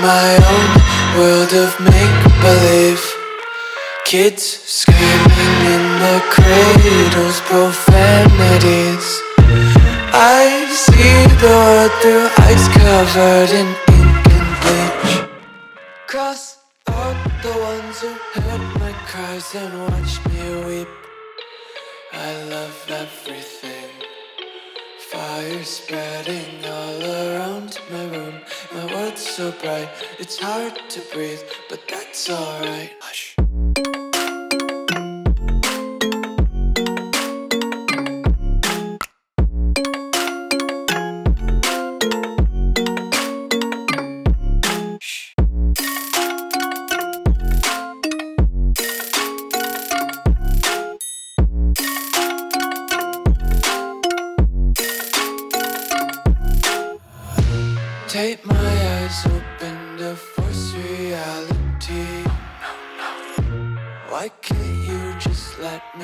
my own world of make-believe. Kids screaming in their cradles, profanities. I see the world through ice covered in ink and bleach. Cross out the ones who heard my cries and watched me weep. I love everything. Fire spreading all around my room. My world's so bright, it's hard to breathe, but that's alright. Hush. Tape my eyes open to force reality. Why can't you just let me